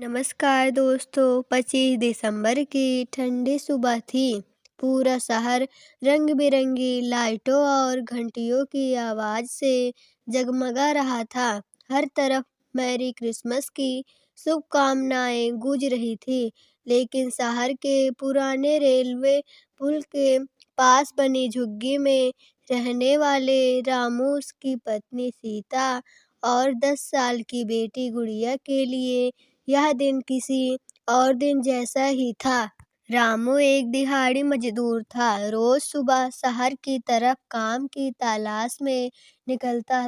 नमस्कार दोस्तों। 25 दिसंबर की ठंडी सुबह थी। पूरा शहर रंग बिरंगी लाइटों और घंटियों की आवाज़ से जगमगा रहा था। हर तरफ मैरी क्रिसमस की शुभकामनाएं गूंज रही थी। लेकिन शहर के पुराने रेलवे पुल के पास बनी झुग्गी में रहने वाले रामू, उसकी पत्नी सीता और 10 साल की बेटी गुड़िया के लिए यह दिन किसी और दिन जैसा ही था। रामू एक दिहाड़ी मजदूर था। रोज सुबह शहर की तरफ काम की तलाश में निकलता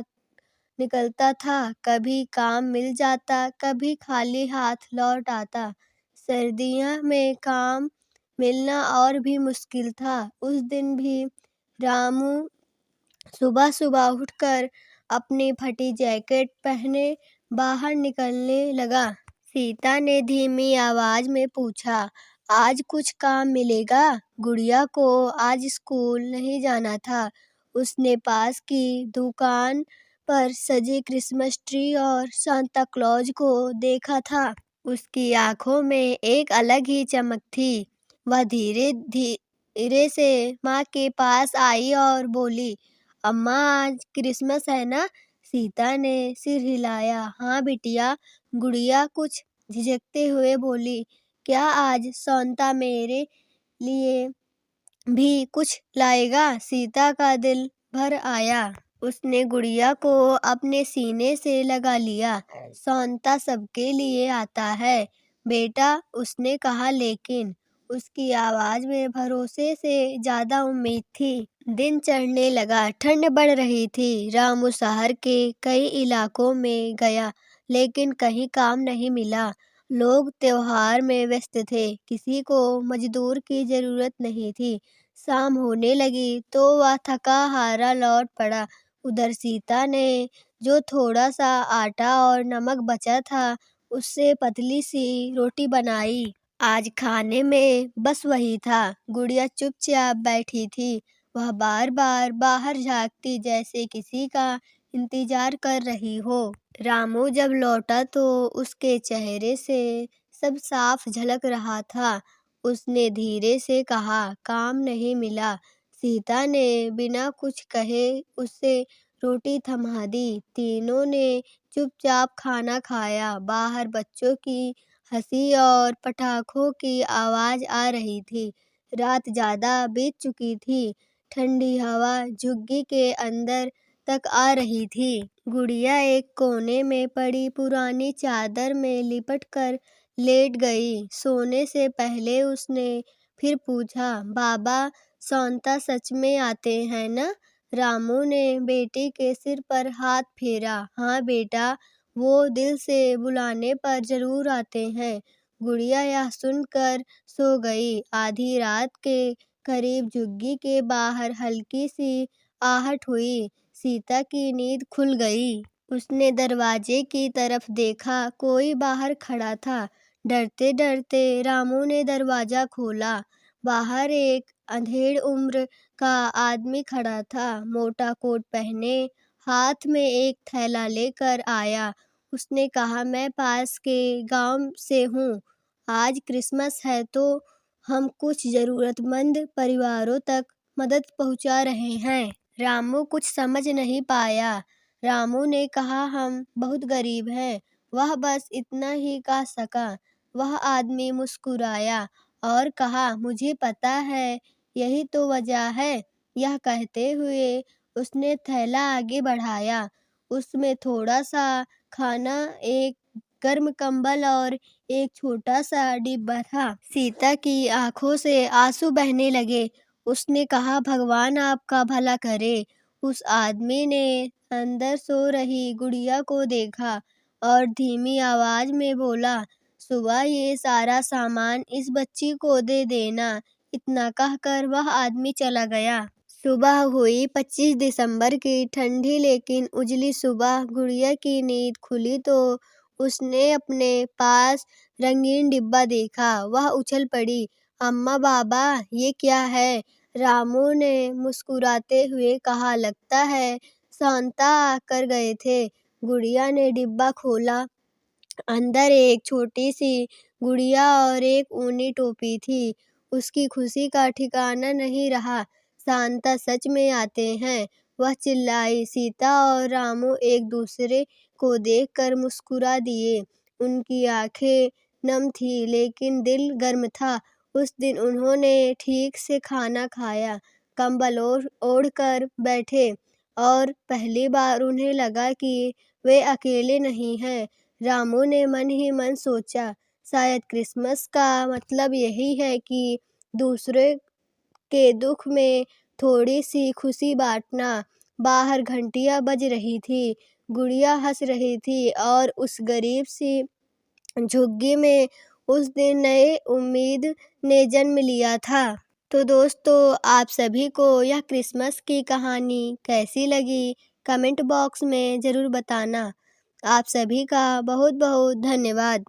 निकलता था। कभी काम मिल जाता, कभी खाली हाथ लौट आता। सर्दियों में काम मिलना और भी मुश्किल था। उस दिन भी रामू सुबह सुबह उठकर अपनी फटी जैकेट पहने बाहर निकलने लगा। सीता ने धीमी आवाज में पूछा, आज कुछ काम मिलेगा? गुड़िया को आज स्कूल नहीं जाना था। उसने पास की दुकान पर सजे क्रिसमस ट्री और सांता क्लॉज को देखा था। उसकी आंखों में एक अलग ही चमक थी। वह धीरे धीरे से माँ के पास आई और बोली, अम्मा आज क्रिसमस है ना? सीता ने सिर हिलाया। हाँ बिटिया, गुड़िया कुछ झिझकते हुए बोली। क्या आज सांता मेरे लिए भी कुछ लाएगा? सीता का दिल भर आया। उसने गुड़िया को अपने सीने से लगा लिया। सांता सबके लिए आता है बेटा, उसने कहा, लेकिन उसकी आवाज में भरोसे से ज्यादा उम्मीद थी। दिन चढ़ने लगा, ठंड बढ़ रही थी। रामू शहर के कई इलाकों में गया, लेकिन कहीं काम नहीं मिला। लोग त्योहार में व्यस्त थे, किसी को मजदूर की जरूरत नहीं थी। शाम होने लगी तो वह थका हारा लौट पड़ा। उधर सीता ने जो थोड़ा सा आटा और नमक बचा था, उससे पतली सी रोटी बनाई। आज खाने में बस वही था। गुड़िया चुपचाप बैठी थी। वह बार बार बाहर झांकती, जैसे किसी का इंतजार कर रही हो। रामू जब लौटा तो उसके चेहरे से सब साफ झलक रहा था। उसने धीरे से कहा, काम नहीं मिला। सीता ने बिना कुछ कहे उससे रोटी थमा दी। तीनों ने चुपचाप खाना खाया। बाहर बच्चों की हंसी और पटाखों की आवाज आ रही थी। रात ज्यादा बीत चुकी थी। ठंडी हवा झुग्गी के अंदर तक आ रही थी। गुड़िया एक कोने में पड़ी पुरानी चादर में लिपट कर लेट गई। सोने से पहले उसने फिर पूछा, बाबा सांता सच में आते हैं ना? रामू ने बेटी के सिर पर हाथ फेरा। हाँ बेटा, वो दिल से बुलाने पर जरूर आते हैं। गुड़िया यह सुनकर सो गई। आधी रात के करीब झुग्गी के बाहर हल्की सी आहट हुई। सीता की नींद खुल गई। उसने दरवाजे की तरफ देखा, कोई बाहर खड़ा था। डरते डरते रामू ने दरवाजा खोला। बाहर एक अंधेड़ उम्र का आदमी खड़ा था, मोटा कोट पहने, हाथ में एक थैला लेकर आया। उसने कहा, मैं पास के गांव से हूँ। आज क्रिसमस है तो हम कुछ जरूरतमंद परिवारों तक मदद पहुंचा रहे हैं। रामू कुछ समझ नहीं पाया। रामू ने कहा, हम बहुत गरीब हैं। वह बस इतना ही कह सका। वह आदमी मुस्कुराया और कहा, मुझे पता है, यही तो वजह है। यह कहते हुए उसने थैला आगे बढ़ाया। उसमें थोड़ा सा खाना, एक गर्म कंबल और एक छोटा सा डिब्बा था। सीता की आंखों से आंसू बहने लगे। उसने कहा, भगवान आपका भला करे। उस आदमी ने अंदर सो रही गुड़िया को देखा और धीमी आवाज में बोला, सुबह ये सारा सामान इस बच्ची को दे देना। इतना कहकर वह आदमी चला गया। सुबह हुई। 25 दिसंबर की ठंडी लेकिन उजली सुबह। गुड़िया की नींद खुली तो उसने अपने पास रंगीन डिब्बा देखा। वह उछल पड़ी। अम्मा, बाबा, ये क्या है? रामू ने मुस्कुराते हुए कहा, लगता है सांता आकर गए थे। गुड़िया ने डिब्बा खोला अंदर एक छोटी सी गुड़िया और एक ऊनी टोपी थी। उसकी खुशी का ठिकाना नहीं रहा। शांता सच में आते हैं, वह चिल्लाई। सीता और रामू एक दूसरे को देखकर मुस्कुरा दिए। उनकी आंखें नम थी लेकिन दिल गर्म था। उस दिन उन्होंने ठीक से खाना खाया, कंबल ओढ़कर बैठे और पहली बार उन्हें लगा कि वे अकेले नहीं हैं। रामू ने मन ही मन सोचा, शायद क्रिसमस का मतलब यही है कि दूसरे के दुख में थोड़ी सी खुशी बांटना। बाहर घंटियां बज रही थी, गुड़िया हंस रही थी और उस गरीब सी झुग्गी में उस दिन नए उम्मीद ने जन्म लिया था। तो दोस्तों, आप सभी को यह क्रिसमस की कहानी कैसी लगी, कमेंट बॉक्स में ज़रूर बताना। आप सभी का बहुत बहुत धन्यवाद।